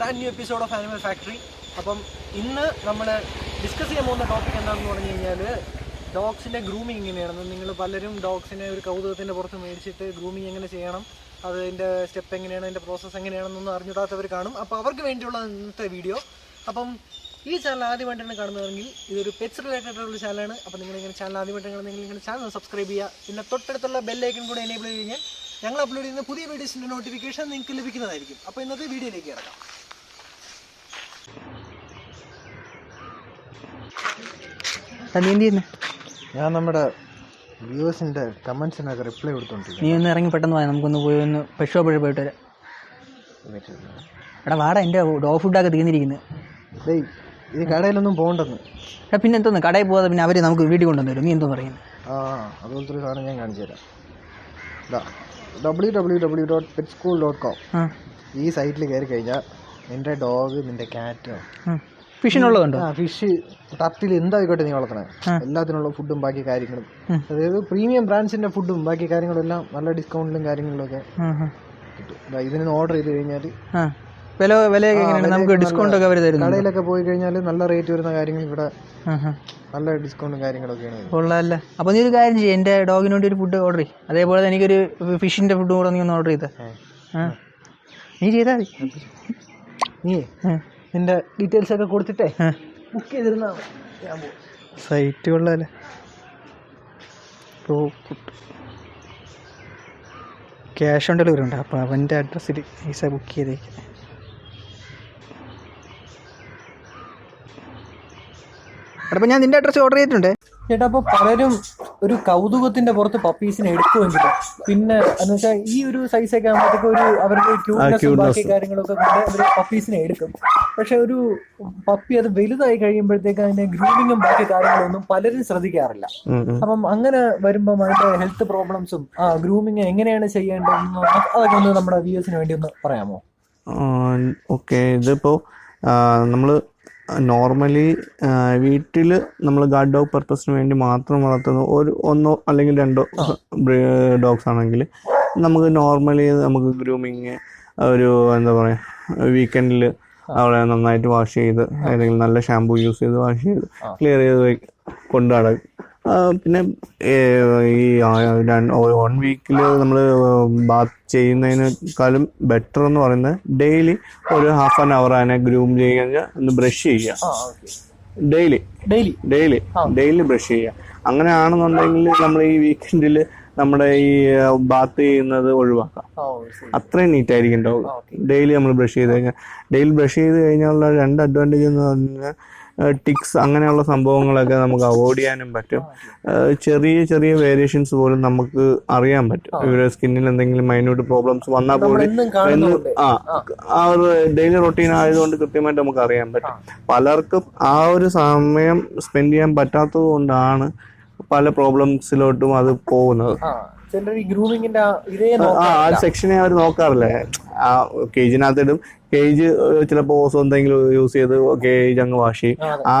brand new episode of Animal Factory. അപ്പം ഇന്ന് നമ്മൾ ഡിസ്കസ് ചെയ്യാൻ പോകുന്ന ടോപ്പിക് എന്താണെന്ന് പറഞ്ഞു കഴിഞ്ഞാൽ ഡോഗ്സിൻ്റെ ഗ്രൂമിങ് എങ്ങനെയാണെന്ന്. നിങ്ങൾ പലരും ഡോഗ്സിനെ ഒരു കൗതുകത്തിൻ്റെ പുറത്ത് മേടിച്ചിട്ട് ഗ്രൂമിങ് എങ്ങനെ ചെയ്യണം, അതിൻ്റെ സ്റ്റെപ്പ് എങ്ങനെയാണ്, അതിൻ്റെ പ്രോസസ്സ് എങ്ങനെയാണെന്നൊന്നും അറിഞ്ഞിടാത്തവർ കാണും. അപ്പോൾ അവർക്ക് വേണ്ടിയുള്ള ഇന്നത്തെ വീഡിയോ. അപ്പം ഈ ചാനൽ ആദ്യമായിട്ടാണ് കാണുന്നതെങ്കിൽ ഇതൊരു പെറ്റ്സ് റിലേറ്റഡ് ഉള്ള ചാനലാണ്. അപ്പോൾ നിങ്ങളിങ്ങനെ ചാനൽ ആദ്യമായിട്ടാണ് നിങ്ങളിങ്ങനെ ചാനൽ സബ്സ്ക്രൈബ് ചെയ്യുക. പിന്നെ തൊട്ടടുത്തുള്ള ബെല്ലൈക്കൺ കൂടെ എനേബിൾ ചെയ്ത് കഴിഞ്ഞാൽ ഞങ്ങൾ അപ്ലോഡ് ചെയ്യുന്ന പുതിയ വീഡിയോസിൻ്റെ നോട്ടിഫിക്കേഷൻ നിങ്ങൾക്ക് ലഭിക്കുന്നതായിരിക്കും. അപ്പോൾ ഇന്നത്തെ വീഡിയോയിലേക്ക് കിടക്കാം. ഞാൻ നമ്മുടെ വ്യൂവേഴ്സിൻ്റെ കമൻസിനൊക്കെ റിപ്ലൈ കൊടുത്തോണ്ടിരിക്കും. നീ ഒന്ന് ഇറങ്ങി പെട്ടെന്ന് പോയാൽ നമുക്കൊന്ന് പോയി ഒന്ന് പെറ്റ് ഷോപ്പിൽ പോയിട്ട് വരാം. എടാ വാടാ, എൻ്റെ ഡോഗ് ഫുഡൊക്കെ തീർന്നിരിക്കുന്നത്. ഡേയ്, ഈ കടയിലൊന്നും പോകണ്ടെന്ന്. എടാ പിന്നെ എന്തോന്ന് കടയിൽ പോകാതെ പിന്നെ അവർ നമുക്ക് വീട്ടിൽ കൊണ്ടുവന്നു തരും. നീ എന്തോ പറയുന്നത്? അതുപോലത്തെ ഒരു സാധനം ഞാൻ കാണിച്ചു തരാം. www.petschool.com ഈ സൈറ്റിൽ കയറി കഴിഞ്ഞാൽ നിൻ്റെ ഡോഗ്, നിൻ്റെ ക്യാറ്റ്, ഫിഷിനുള്ളതുണ്ടോ? ഫിഷ്, ടർട്ടിൽ, എന്തായിക്കോട്ടെ നീ വളർത്തണേ, എല്ലാത്തിനുള്ള ഫുഡും ബാക്കി കാര്യങ്ങളും, അതായത് പ്രീമിയം ബ്രാൻഡ്സിന്റെ ഫുഡും ബാക്കി കാര്യങ്ങളും എല്ലാം നല്ല ഡിസ്കൗണ്ടിലും കാര്യങ്ങളിലും ഒക്കെ കിട്ടും. ഇതിന് ഓർഡർ ചെയ്ത് കഴിഞ്ഞാൽ നമുക്ക് ഡിസ്കൗണ്ട് ഒക്കെ കടയിലൊക്കെ പോയി കഴിഞ്ഞാൽ നല്ല റേറ്റ് വരുന്ന കാര്യങ്ങൾ ഇവിടെ നല്ല ഡിസ്കൗണ്ടും കാര്യങ്ങളൊക്കെയാണ്. കൊള്ളാമല്ലേ? അപ്പോൾ നീ ഒരു കാര്യം ചെയ്യും, എൻ്റെ ഡോഗിന് വേണ്ടി ഒരു ഫുഡ് ഓർഡർ ചെയ്യും. അതേപോലെ എനിക്കൊരു ഫിഷിന്റെ ഫുഡ് കൂടെ നീ ഒന്ന് ഓർഡർ ചെയ്തേ. നീ ചെയ്താൽ മതി. നീ നിന്റെ ഡീറ്റെയിൽസ് ഒക്കെ കൊടുത്തിട്ടേ ബുക്ക് ചെയ്തിരുന്നാ മതി. സൈറ്റ് കൊള്ളാല്ലേ? ക്യാഷ് ഓൺ ഡെലിവറി ഉണ്ട്. അപ്പോൾ അവൻ്റെ അഡ്രസ്സിൽ പൈസ ബുക്ക് ചെയ്തേക്കാം. അപ്പോൾ ഞാൻ നിൻ്റെ അഡ്രസ്സ് ഓർഡർ ചെയ്തിട്ടുണ്ട് ചേട്ടാ. അപ്പോൾ പലരും ഒരു കൗതുകത്തിന്റെ പുറത്ത് പപ്പീസിനെ എടുക്കുമെങ്കിലും പിന്നെ എന്ന് വെച്ചാൽ ഈ ഒരു സൈസൊക്കെ ആകുമ്പോഴത്തേക്ക് ഒരു അവരുടെ ക്യൂട്ട്നെസ്സും ബാക്കി കാര്യങ്ങളൊക്കെ കൊണ്ട് അവർ പപ്പീസിനെ എടുക്കും. പക്ഷെ ഒരു പപ്പി അത് വലുതായി കഴിയുമ്പോഴത്തേക്ക് അതിന്റെ ഗ്രൂമിങ്ങും ബാക്കി കാര്യങ്ങളൊന്നും പലരും ശ്രദ്ധിക്കാറില്ല. അപ്പം അങ്ങനെ വരുമ്പം അതിന്റെ ഹെൽത്ത് പ്രോബ്ലംസും ഗ്രൂമിങ് എങ്ങനെയാണ് ചെയ്യേണ്ടതെന്നും അതൊക്കെ ഒന്ന് നമ്മുടെ വ്യൂവേഴ്സിന് വേണ്ടി ഒന്ന് പറയാമോ? ഓക്കെ, ഇതിപ്പോൾ നമ്മൾ നോർമലി വീട്ടിൽ നമ്മൾ ഗാർഡ് ഡോഗ് പർപ്പസിന് വേണ്ടി മാത്രം വളർത്തുന്ന ഒന്നോ അല്ലെങ്കിൽ രണ്ടോ ഡോഗ്സ് ആണെങ്കിൽ നമുക്ക് നോർമലി നമുക്ക് ഗ്രൂമിങ് ഒരു എന്താ പറയുക, വീക്കെൻഡിൽ അവളെ നന്നായിട്ട് വാഷ് ചെയ്ത് ഏതെങ്കിലും നല്ല ഷാമ്പൂ യൂസ് ചെയ്ത് വാഷ് ചെയ്ത് ക്ലിയർ ചെയ്ത് കൊണ്ടു നടക്കും. പിന്നെ ഈ 1 വീക്കിൽ നമ്മൾ ബാത്ത് ചെയ്യുന്നതിനേക്കാളും ബെറ്റർ എന്ന് പറയുന്നത് ഡെയിലി ഒരു ഹാഫ് ആൻ അവർ അതിനെ ഗ്രൂം ചെയ്യുക, ഒന്ന് ബ്രഷ് ചെയ്യുക. ഡെയിലി ബ്രഷ് ചെയ്യുക. അങ്ങനെയാണെന്നുണ്ടെങ്കിൽ നമ്മൾ ഈ വീക്കെൻഡിൽ നമ്മുടെ ഈ ബാത്ത് ചെയ്യുന്നത് ഒഴിവാക്കാം. അത്രയും നീറ്റ് ആയിരിക്കും ഡോഗ്. ഡെയിലി നമ്മൾ ബ്രഷ് ചെയ്ത് കഴിഞ്ഞാലുള്ള 2 അഡ്വാൻറ്റേജ് എന്ന് പറഞ്ഞാൽ ടിക്സ് അങ്ങനെയുള്ള സംഭവങ്ങളൊക്കെ നമുക്ക് അവോയ്ഡ് ചെയ്യാനും പറ്റും. ചെറിയ വേരിയേഷൻസ് പോലും നമുക്ക് അറിയാൻ പറ്റും. ഇവരുടെ സ്കിന്നിൽ എന്തെങ്കിലും മൈന്യൂട്ട് പ്രോബ്ലംസ് വന്നാൽ പോലും ആ ഒരു ഡെയിലി റൊട്ടീൻ ആയതുകൊണ്ട് കൃത്യമായിട്ട് നമുക്ക് അറിയാൻ പറ്റും. പലർക്കും ആ ഒരു സമയം സ്പെൻഡ് ചെയ്യാൻ പറ്റാത്തത് കൊണ്ടാണ് പല പ്രോബ്ലംസിലോട്ടും അത് പോകുന്നത്. ആ സെക്ഷനെ അവർ നോക്കാറില്ല. ആ കേജിനകത്തിടും, കേജ് ചിലപ്പോൾ ഓസോ എന്തെങ്കിലും യൂസ് ചെയ്ത് കേജ് അങ്ങ് വാഷ് ചെയ്യും. ആ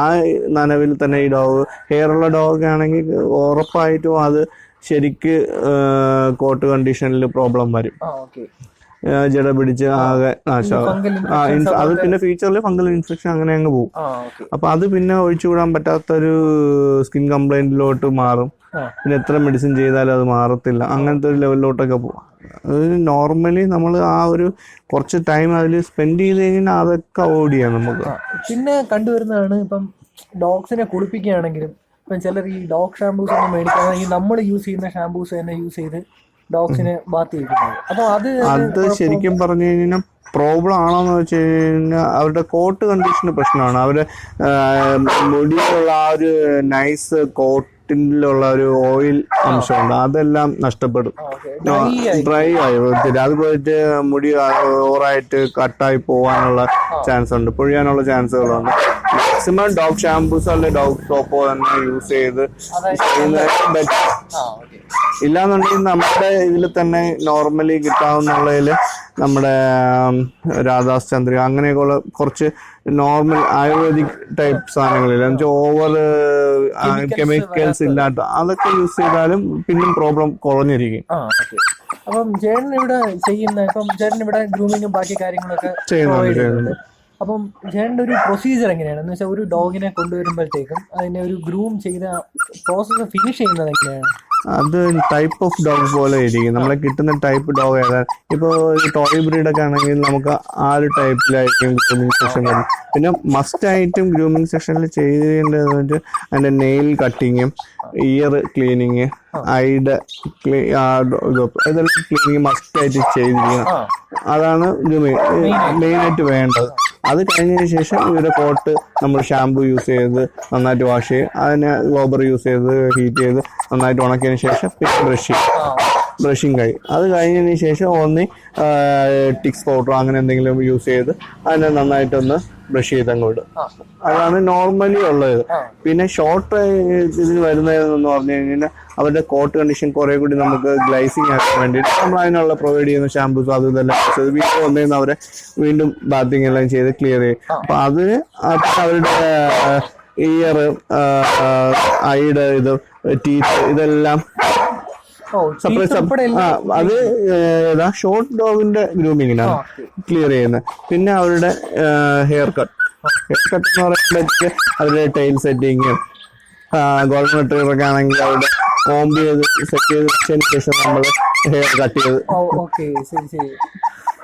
നനവിൽ തന്നെ ഈ ഡോഗ്, ഹെയറുള്ള ഡോഗ് ആണെങ്കിൽ ഉറപ്പായിട്ടും അത് ശരിക്ക് കോട്ട് കണ്ടീഷനിൽ പ്രോബ്ലം വരും. ജട പിടിച്ച് ആകെ നാശമാകും. അത് പിന്നെ ഫ്യൂച്ചറിൽ ഫംഗൽ ഇൻഫെക്ഷൻ അങ്ങനെ അങ്ങ് പോകും. അപ്പൊ അത് പിന്നെ ഒഴിച്ചുകൂടാൻ പറ്റാത്തൊരു സ്കിൻ കംപ്ലൈന്റിലോട്ട് മാറും. പിന്നെ എത്ര മെഡിസിൻ ചെയ്താലും അത് മാറത്തില്ല. അങ്ങനത്തെ ഒരു ലെവലിലോട്ടൊക്കെ പോകും. അത് നോർമലി നമ്മൾ ആ ഒരു കുറച്ച് ടൈം അതിൽ സ്പെൻഡ് ചെയ്ത് കഴിഞ്ഞാൽ അതൊക്കെ അവോയ്ഡ് ചെയ്യാം നമുക്ക്. പിന്നെ കണ്ടുവരുന്നതാണ് ഇപ്പം ഡോഗ്സിനെ കുളിപ്പിക്കുകയാണെങ്കിലും ഇപ്പം ചിലർ ഈ ഡോഗ് ഷാമ്പൂസ് ഒന്നും മേടിക്കാതെ ഈ നമ്മൾ യൂസ് ചെയ്യുന്ന ഷാമ്പൂസ് തന്നെ യൂസ് ചെയ്ത് ഡോഗ്സിനെ ബാത്ത് ചെയ്യിക്കുന്നത്. അപ്പോൾ അത് ശരിക്കും പറഞ്ഞു കഴിഞ്ഞാൽ പ്രോബ്ലം ആണോന്ന് വെച്ച് കഴിഞ്ഞാൽ അവരുടെ കോട്ട് കണ്ടീഷന് പ്രശ്നമാണ്. അവരുടെ മുടിയിലുള്ള ആ ഒരു നൈസ് കോട്ടിലുള്ള ഒരു ഓയിൽ അംശമുണ്ട്, അതെല്ലാം നഷ്ടപ്പെടും, ഡ്രൈ ആയി വരും. അത് പോയിട്ട് മുടി ഓവറായിട്ട് കട്ടായി പോകാനുള്ള ചാൻസ് ഉണ്ട്, പൊഴിയാനുള്ള ചാൻസുകളുണ്ട്. മാക്സിമം ഡോഗ് ഷാമ്പൂസോ അല്ലെങ്കിൽ ഡോഗ് സോപ്പോ തന്നെ യൂസ് ചെയ്ത് ബെറ്റർ. ഇല്ലാന്നുണ്ടെങ്കിൽ നമ്മുടെ ഇതിൽ തന്നെ നോർമലി കിട്ടാവുന്നതിൽ നമ്മുടെ രാധാസ് ചന്ദ്രിക അങ്ങനെയൊക്കെയുള്ള കുറച്ച് നോർമൽ ആയുർവേദിക് ടൈപ്പ് സാധനങ്ങളില്ല, ഓവർ കെമിക്കൽസ് ഇല്ലാത്ത അതൊക്കെ യൂസ് ചെയ്താലും പിന്നും പ്രോബ്ലം കുറഞ്ഞിരിക്കും. അപ്പം ചേട്ടൻ ഇവിടെ ചെയ്യുന്ന, ഇപ്പം ചേട്ടൻ ഇവിടെ ഗ്രൂമിങ്ങും ബാക്കി കാര്യങ്ങളൊക്കെ ചെയ്യുന്നുണ്ട്. അപ്പം ചേട്ടൻ്റെ ഒരു പ്രൊസീജിയർ എങ്ങനെയാണ് എന്ന് വെച്ചാൽ ഒരു ഡോഗിനെ കൊണ്ടുവരുമ്പോഴത്തേക്കും അതിനെ ഒരു ഗ്രൂം ചെയ്ത പ്രോസസ്സ് ഫിനിഷ് ചെയ്യുന്നത് എങ്ങനെയാണ്? അത് ടൈപ്പ് ഓഫ് ഡോഗ് പോലെ ഇരിക്കും. നമ്മളെ കിട്ടുന്ന ടൈപ്പ് ഡോഗ് ഏതാണ്. ഇപ്പോൾ ടോയ് ബ്രീഡൊക്കെ ആണെങ്കിൽ നമുക്ക് ആ ഒരു ടൈപ്പിലായിരിക്കും ഗ്രൂമിങ് സെക്ഷൻ വരുന്നത്. പിന്നെ മസ്റ്റ് ആയിട്ടും ഗ്രൂമിങ് സെക്ഷനിൽ ചെയ്യേണ്ടത് അതിൻ്റെ നെയിൽ കട്ടിങ്ങും ഇയർ ക്ലീനിങ് ഐയുടെ ഇതെല്ലാം ക്ലീനിങ് മസ്റ്റ് ആയിട്ട് ചെയ്തിരിക്കണം. അതാണ് മെയിനായിട്ട് വേണ്ടത്. അത് കഴിഞ്ഞതിന് ശേഷം ഇവരുടെ കോട്ട് നമ്മൾ ഷാമ്പു യൂസ് ചെയ്ത് നന്നായിട്ട് വാഷ് ചെയ്യും. അതിനെ ഗോബർ യൂസ് ചെയ്ത് ഹീറ്റ് ചെയ്ത് നന്നായിട്ട് ഉണക്കിയതിന് ശേഷം പിന്നെ ബ്രഷിങ് കഴിയും. അത് കഴിഞ്ഞതിന് ശേഷം ഒന്ന് ടിക്സ് പൗഡർ അങ്ങനെ എന്തെങ്കിലും യൂസ് ചെയ്ത് അതിനെ നന്നായിട്ടൊന്ന് ബ്രഷ് ചെയ്തങ്ങ് വിടും. അതാണ് നോർമലി ഉള്ളത്. പിന്നെ ഷോർട്ട് ഇതിന് വരുന്നതെന്ന് പറഞ്ഞു കഴിഞ്ഞാൽ അവരുടെ കോട്ട് കണ്ടീഷൻ കുറെ കൂടി നമുക്ക് ഗ്ലൈസിങ് ആക്കാൻ വേണ്ടിയിട്ട് നമ്മൾ അതിനുള്ള പ്രൊവൈഡ് ചെയ്യുന്ന ഷാമ്പൂസ് അത് ഇതെല്ലാം വീണ്ടും വന്നിരുന്ന അവരെ വീണ്ടും ബാത്തിങ് എല്ലാം ചെയ്ത് ക്ലിയർ ചെയ്യും. അപ്പൊ അതിന് അവരുടെ ഇയർ ഐയുടെ ഇത് ടീത്ത് ഇതെല്ലാം അത് ഷോർട്ട് ഡോഗിന്റെ ഗ്രൂമിങ്ങിനാണ് ക്ലിയർ ചെയ്യുന്നത്. പിന്നെ അവരുടെ ഹെയർ കട്ട് എന്ന് പറയുമ്പോഴത്തേക്ക് അവരുടെ ടൈൽ സെറ്റിങ് ഗോൾഡൻ റിട്രീവറൊക്കെ ആണെങ്കിൽ അവരുടെ കോംബ് ചെയ്ത് സെറ്റ് ചെയ്ത് വെച്ചതിന് ശേഷം നമ്മൾ ഹെയർ കട്ട് ചെയ്ത്.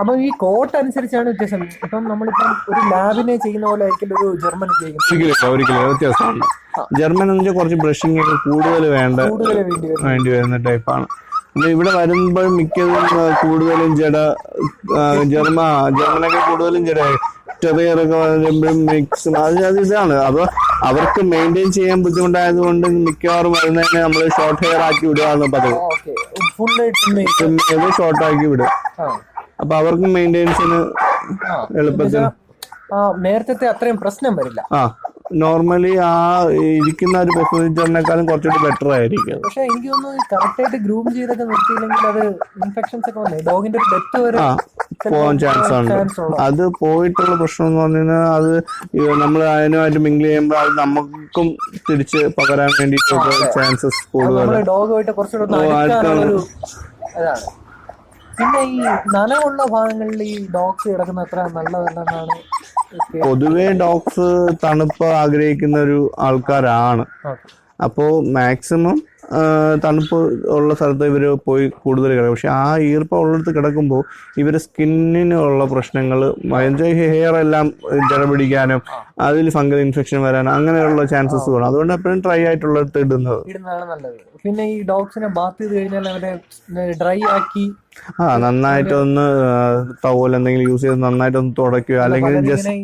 അപ്പൊ ഈ കോട്ട് അനുസരിച്ചാണ് വ്യത്യാസം. ഇപ്പം നമ്മളിപ്പം ഒരു ലാബിനെ ചെയ്യുന്ന പോലെ ആയിരിക്കും ഒരു ജർമ്മൻ ഒരിക്കലും വ്യത്യാസമുണ്ട്. ജർമ്മൻ എന്ന് വെച്ചാൽ കുറച്ച് ബ്രഷിങ് ഒക്കെ കൂടുതൽ വേണ്ടി വരുന്ന ടൈപ്പാണ്. ഇവിടെ വരുമ്പോൾ മിക്കതും കൂടുതലും ജർമ്മനൊക്കെ കൂടുതലും ടെറിയറൊക്കെ വരുമ്പോഴും മിക്സും അത് ഇതാണ്. അപ്പൊ അവർക്ക് മെയിൻറ്റെയിൻ ചെയ്യാൻ ബുദ്ധിമുട്ടായത് കൊണ്ട് മിക്കവാറും വരുന്നതിനെ നമ്മൾ ഷോർട്ട് ഹെയർ ആക്കി വിടുകയാണ് പതിവ്. ഷോർട്ട് ആക്കി വിടുക. അപ്പൊ അവർക്ക് മെയിൻറ്റെയിൻസിന് എളുപ്പത്തിൽ നേരത്തെ അത്രയും പ്രശ്നം വരില്ല. നോർമലി ആ ഇരിക്കുന്ന ഒരു പ്രൊസീജിയറിനേക്കാളും കുറച്ചുകൂടി ബെറ്റർ ആയിരിക്കും. പക്ഷെ എനിക്ക് തോന്നുന്നു കറക്റ്റ് ആയിട്ട് ഗ്രൂം ചെയ്തൊക്കെ നിർത്തിയില്ലെങ്കിൽ അത് ഇൻഫെക്ഷൻസ് ഒക്കെ വന്നേ ഡോഗിന്റെ ഒരു ഡെത്ത് വരെ പോകാൻ ചാൻസ് ഉണ്ട്. അത് പോയിട്ടുള്ള പ്രശ്നം എന്ന് പറഞ്ഞു കഴിഞ്ഞാൽ അത് നമ്മൾ അതിനുമായിട്ട് മിങ്കിൾ ചെയ്യുമ്പോൾ അത് നമുക്കും തിരിച്ച് പകരാൻ വേണ്ടിയിട്ടുള്ള ചാൻസസ് കൂടുതലാണ്. ഡോഗുമായിട്ട് കുറച്ചുകൂടെ അതാണ്. പിന്നെ ഈ നനവുള്ള ഭാഗങ്ങളിൽ ഈ ഡോഗ്സ് കിടക്കുന്ന അത്ര നല്ലതല്ലെന്നാണ്. പൊതുവെ ഡോഗ്സ് തണുപ്പ് ആഗ്രഹിക്കുന്ന ഒരു ആൾക്കാരാണ്. അപ്പോ മാക്സിമം തണുപ്പ് ഉള്ള സ്ഥലത്ത് ഇവർ പോയി കൂടുതൽ കിടക്കും. പക്ഷെ ആ ഈർപ്പം ഉള്ളിടത്ത് കിടക്കുമ്പോൾ ഇവരുടെ സ്കിന്നിനുള്ള പ്രശ്നങ്ങൾ ഹെയർ എല്ലാം ജട പിടിക്കാനും അതിൽ ഫംഗൽ ഇൻഫെക്ഷൻ വരാനും അങ്ങനെയുള്ള ചാൻസസ് വേണം. അതുകൊണ്ട് എപ്പോഴും ഡ്രൈ ആയിട്ടുള്ളിടത്ത് ഇടുന്നതാണ് നല്ലത്. പിന്നെ ഈ ഡോഗ്സിനെ ബാത്ത് ചെയ്ത് കഴിഞ്ഞാൽ അവരെ ഡ്രൈ ആക്കി നന്നായിട്ടൊന്ന് ടവൽ എന്തെങ്കിലും യൂസ് ചെയ്ത് നന്നായിട്ടൊന്ന് തുടയ്ക്കുക, അല്ലെങ്കിൽ ജസ്റ്റ്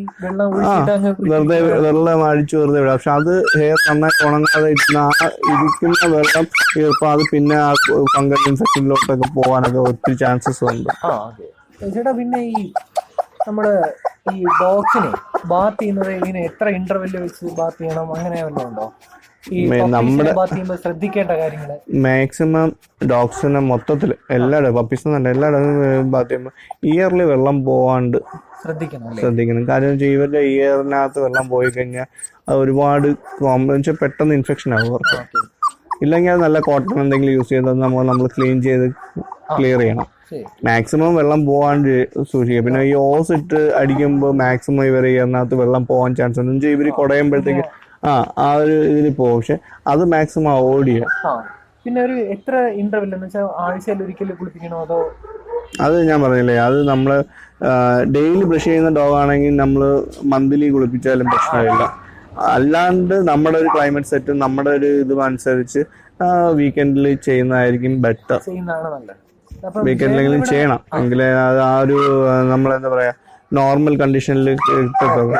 വെള്ളം അടിച്ചു വെറുതെ വിടുക. പക്ഷെ അത് ഹെയർ നന്നായിട്ട് ഉണങ്ങാതെ ഇരിക്കുന്ന വെള്ളം ഈർപ്പം അത് പിന്നെ ആ ഫംഗൽ ഇൻഫെക്ഷനിലോട്ടൊക്കെ പോകാനൊക്കെ ഒത്തിരി ചാൻസസ് ഉണ്ട്. ചേട്ടാ, പിന്നെ ഈ നമ്മള് ഈ ഡോഗ്സിനെ ബാത്ത് ചെയ്യുന്നത് ഇങ്ങനെ എത്ര ഇന്റർവെല്ല് വെച്ച് ബാത്ത് ചെയ്യണം അങ്ങനെ വല്ലതും ഉണ്ടോ? നമ്മുടെ ശ്രദ്ധിക്കേണ്ട കാര്യങ്ങള് മാക്സിമം ഡോഗ്സിനെ മൊത്തത്തിൽ എല്ലായിടും പപ്പീസ് എല്ലായിടും ബാത്ത് ചെയ്യുമ്പോൾ ഇയറിൽ വെള്ളം പോവാണ്ട് ശ്രദ്ധിക്കണം. കാര്യം വെച്ചാൽ ഇവരുടെ ഇയറിനകത്ത് വെള്ളം പോയി കഴിഞ്ഞാൽ അത് ഒരുപാട് പെട്ടെന്ന് ഇൻഫെക്ഷൻ ആകും അവർക്ക്. ഇല്ലെങ്കിൽ അത് നല്ല കോട്ടൺ എന്തെങ്കിലും യൂസ് ചെയ്ത് നമ്മൾ ക്ലീൻ ചെയ്ത് ക്ലിയർ ചെയ്യണം. മാക്സിമം വെള്ളം പോവാണ്ട് സൂക്ഷിക്കുക. പിന്നെ ഈ ഓസ് ഇട്ട് അടിക്കുമ്പോൾ മാക്സിമം ഇവർ ഇയറിനകത്ത് വെള്ളം പോകാൻ ചാൻസ് ഉണ്ട്. ഇവർ കുടയുമ്പോഴത്തേക്ക് ആ ഒരു ഇതിൽ പോകും. പക്ഷെ അത് മാക്സിമം അവോയ്ഡ് ചെയ്യാം. പിന്നെ ഒരു എത്ര ഇന്റർവെൽ എന്ന് വെച്ചാൽ ആഴ്ചയിൽ ഒരിക്കൽ കുളിപ്പിക്കണോ അതോ? അത് ഞാൻ പറഞ്ഞില്ലേ, അത് നമ്മള് ഡെയിലി ബ്രഷ് ചെയ്യുന്ന ഡോഗ് ആണെങ്കിൽ നമ്മൾ മന്ത്ലി കുളിപ്പിച്ചാലും പ്രശ്നമില്ല. അല്ലാണ്ട് നമ്മുടെ ഒരു ക്ലൈമറ്റ് സെറ്റും നമ്മുടെ ഒരു ഇതും അനുസരിച്ച് വീക്കെൻഡിൽ ചെയ്യുന്നതായിരിക്കും ബെറ്റർ. വീക്കെൻഡിലെങ്കിലും ചെയ്യണം, എങ്കിലേ അത് ആ ഒരു നമ്മളെന്താ പറയാ നോർമൽ കണ്ടീഷനിൽ കിട്ടത്തുള്ളൂ.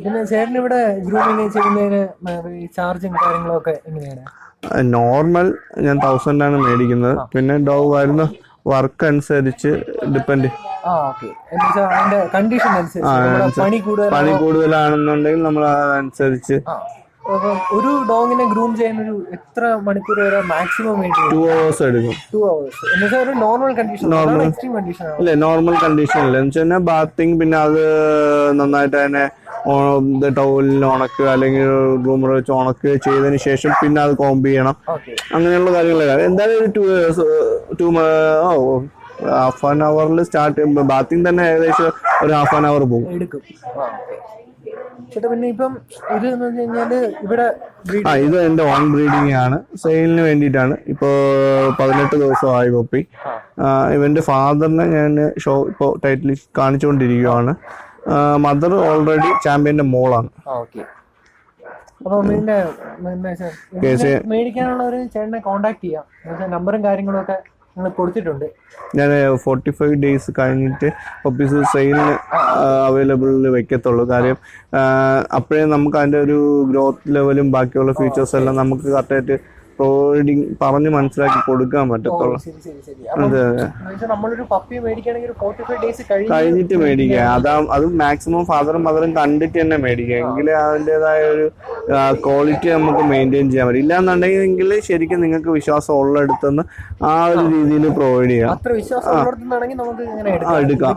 പിന്നെ ചേട്ടൻ ഇവിടെ ഗ്രൂമിങ് ചെയ്യുന്നതിന് ചാർജും കാര്യങ്ങളൊക്കെ എങ്ങനെയാണ്? നോർമൽ ഞാൻ 1000 ആണ് മേടിക്കുന്നത്. പിന്നെ ഡോഗ് വരുന്ന വർക്ക് അനുസരിച്ച് ഡിപ്പെൻഡ്. പണി കൂടുതലാണെന്നുണ്ടെങ്കിൽ നമ്മൾ അതനുസരിച്ച് ഒരു ഡോഗിനെ ഗ്രൂം ചെയ്യാൻ ഒരു എത്ര മണിക്കൂർ വരെ മാക്സിമം 2 hours എടുക്കും. 2 hours നോർമൽ കണ്ടീഷൻ? നോർമൽ കണ്ടീഷനിൽ എന്ന് വെച്ചാൽ ബാത്തിങ്, പിന്നെ അത് നന്നായിട്ട് തന്നെ ടവലിൽ ഉണക്കുക അല്ലെങ്കിൽ ഗ്രൂമർ വെച്ച് ഉണക്കുക ചെയ്തതിന് ശേഷം പിന്നെ അത് കോംബ് ചെയ്യണം. അങ്ങനെയുള്ള കാര്യങ്ങളൊക്കെ എന്തായാലും ഒരു 2 ഹാഫ് ആൻ അവറിൽ സ്റ്റാർട്ട് ചെയ്യുമ്പോൾ ബാത്തിങ് തന്നെ ഏകദേശം ഒരു ഹാഫ് ആൻ അവർ പോകും. എടുക്കും. ചേട്ടാ പിന്നെ ഇപ്പം ഇത് എന്ന് പറഞ്ഞു കഴിഞ്ഞാല് ഇവിടെ ഇത് എന്റെ ഓൺ ബ്രീഡിംഗ് ആണ്, സെയിലിന് വേണ്ടിയിട്ടാണ്. ഇപ്പോ 18 ദിവസമായി പപ്പി. ഇവന്റെ ഫാദറിനെ ഞാൻ ഷോ ഇപ്പോൾ ടൈറ്റിൽ കാണിച്ചുകൊണ്ടിരിക്കുകയാണ്. മദർ ഓൾറെഡി ചാമ്പ്യന്റെ മോളാണ്. അപ്പൊ മേടിക്കാനുള്ള ഒരു ചേട്ടനെ കോണ്ടാക്ട് ചെയ്യാം, നമ്പറും കാര്യങ്ങളും ഒക്കെ നിങ്ങൾ കൊടുത്തിട്ടുണ്ട്. ഞാൻ 45 days കഴിഞ്ഞിട്ട് പപ്പീസ് സെയിലിന് അവൈലബിളിൽ വെക്കത്തുള്ളൂ. കാര്യം അപ്പോഴേ നമുക്ക് അതിന്റെ ഒരു ഗ്രോത്ത് ലെവലും ബാക്കിയുള്ള ഫീച്ചേഴ്സ് എല്ലാം നമുക്ക് കറക്റ്റായിട്ട് പ്രോവൈഡിങ് പറഞ്ഞ് മനസ്സിലാക്കി കൊടുക്കാൻ പറ്റത്തുള്ളൂ. അതെ, നമ്മളൊരു പപ്പി മേടിക്കുകയാണെങ്കിൽ 45 days കഴിഞ്ഞിട്ട് മേടിക്കുക. അത് മാക്സിമം ഫാദറും മദറും കണ്ടിട്ട് തന്നെ മേടിക്കുക. എങ്കിലേ അതിൻ്റെതായ ഒരു ക്വാളിറ്റി നമുക്ക് മെയിൻറ്റെയിൻ ചെയ്യാൻ പറ്റും. ഇല്ലാന്നുണ്ടെങ്കിൽ ശരിക്കും നിങ്ങൾക്ക് വിശ്വാസം ഉള്ളിടത്തുനിന്ന് ആ ഒരു രീതിയിൽ പ്രൊവൈഡ് ചെയ്യാം. എടുക്കാം.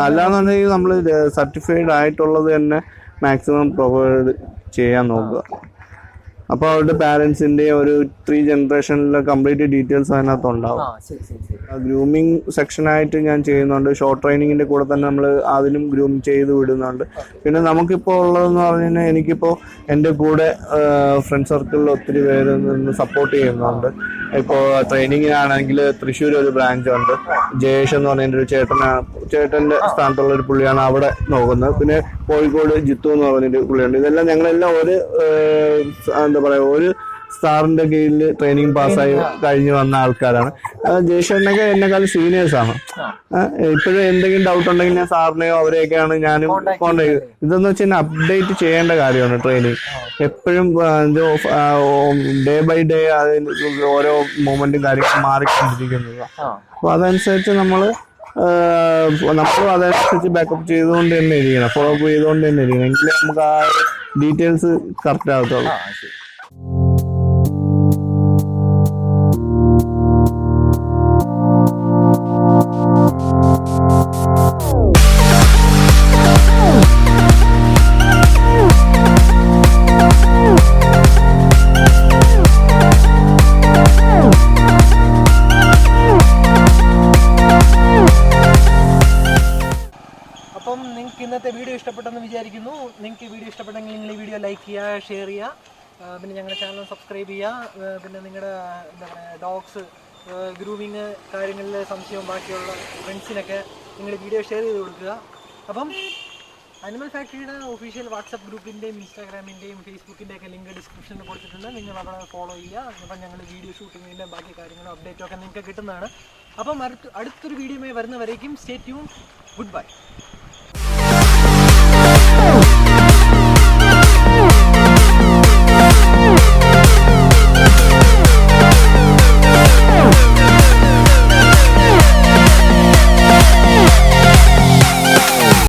അല്ലാന്നുണ്ടെങ്കിൽ നമ്മൾ സർട്ടിഫൈഡ് ആയിട്ടുള്ളത് തന്നെ മാക്സിമം പ്രൊവൈഡ് ചെയ്യാൻ നോക്കുക. അപ്പോൾ അവരുടെ പാരൻസിന്റെ ഒരു 3 generationലെ കംപ്ലീറ്റ് ഡീറ്റെയിൽസ് അതിനകത്ത് ഉണ്ടാവും. ഗ്രൂമിങ് സെക്ഷനായിട്ട് ഞാൻ ചെയ്യുന്നുണ്ട്. ഷോർട്ട് ട്രെയിനിങ്ങിന്റെ കൂടെ തന്നെ നമ്മൾ അതിനും ഗ്രൂം ചെയ്ത് വിടുന്നുണ്ട്. പിന്നെ നമുക്കിപ്പോൾ ഉള്ളതെന്ന് പറഞ്ഞു കഴിഞ്ഞാൽ എനിക്കിപ്പോൾ എൻ്റെ കൂടെ ഫ്രണ്ട് സർക്കിളിൽ ഒത്തിരി പേര് നിന്ന് സപ്പോർട്ട് ചെയ്യുന്നുണ്ട്. ഇപ്പോൾ ട്രെയിനിങ്ങിനാണെങ്കിൽ തൃശ്ശൂർ ഒരു ബ്രാഞ്ച് ഉണ്ട്. ജയേഷ് എന്ന് പറഞ്ഞ ഒരു ചേട്ടന്റെ സ്ഥാനത്തുള്ള ഒരു പുള്ളിയാണ് അവിടെ നോക്കുന്നത്. പിന്നെ കോഴിക്കോട് ജിത്തു എന്ന് പറഞ്ഞൊരു പുള്ളിയുണ്ട്. ഇതെല്ലാം ഞങ്ങളെല്ലാം ഒരു എന്താ പറയാ ഒരു സാറിന്റെ കീഴിൽ ട്രെയിനിങ് പാസ്സായി കഴിഞ്ഞ് വന്ന ആൾക്കാരാണ്. ജയേഷനൊക്കെ എന്നെക്കാളും സീനിയേഴ്സാണ്. ഇപ്പോഴും എന്തെങ്കിലും ഡൗട്ട് ഉണ്ടെങ്കിൽ ഞാൻ സാറിനെയോ അവരെയൊക്കെയാണ് ഞാനും കോണ്ടാക്ട്. ഇതെന്ന് വെച്ചാൽ അപ്ഡേറ്റ് ചെയ്യേണ്ട കാര്യമാണ് ട്രെയിനിങ്. എപ്പോഴും ഡേ ബൈ ഡേ ഓരോ മൂവ്മെന്റും കാര്യങ്ങളും മാറിക്കൊണ്ടിരിക്കുന്നത്. അപ്പൊ അതനുസരിച്ച് നമ്മളും അതനുസരിച്ച് ബാക്കപ്പ് ചെയ്തുകൊണ്ട് തന്നെ ഇരിക്കണം, ഫോളോ അപ്പ് ചെയ്തുകൊണ്ട് തന്നെ ഇരിക്കണം. എങ്കിലേ നമുക്ക് ആ ഡീറ്റെയിൽസ് കറക്റ്റ് ആകത്തുള്ളൂ. അപ്പം നിങ്ങൾക്ക് ഇന്നത്തെ വീഡിയോ ഇഷ്ടപ്പെട്ടെന്ന് വിചാരിക്കുന്നു. നിങ്ങൾക്ക് ഈ വീഡിയോ ഇഷ്ടപ്പെട്ടെങ്കിൽ നിങ്ങൾ ഈ വീഡിയോ ലൈക്ക് ചെയ്യുക, ഷെയർ ചെയ്യുക, പിന്നെ ഞങ്ങളുടെ ചാനൽ സബ്സ്ക്രൈബ് ചെയ്യുക. പിന്നെ നിങ്ങളുടെ എന്താ പറയുക ഡോഗ്സ് ഗ്രൂമിങ് കാര്യങ്ങളിൽ സംശയവും ബാക്കിയുള്ള ഫ്രണ്ട്സിനൊക്കെ നിങ്ങൾ വീഡിയോ ഷെയർ ചെയ്ത് കൊടുക്കുക. അപ്പം അനിമൽ ഫാക്ടറിയുടെ ഒഫീഷ്യൽ വാട്സപ്പ് ഗ്രൂപ്പിൻ്റെയും ഇൻസ്റ്റാഗ്രാമിൻ്റെയും ഫേസ്ബുക്കിൻ്റെയൊക്കെ ലിങ്ക് ഡിസ്ക്രിപ്ഷനിൽ കൊടുത്തിട്ടുണ്ട്. നിങ്ങൾ അവിടെ ഫോളോ ചെയ്യുക. അപ്പം ഞങ്ങൾ വീഡിയോ ഷൂട്ടിങ്ങിൻ്റെ ബാക്കി കാര്യങ്ങളും അപ്ഡേറ്റും ഒക്കെ നിങ്ങൾക്ക് കിട്ടുന്നതാണ്. അപ്പം അടുത്തൊരു വീഡിയോയുമായി വരുന്നവരേക്കും സ്റ്റേ ട്യൂൺ. Good bye.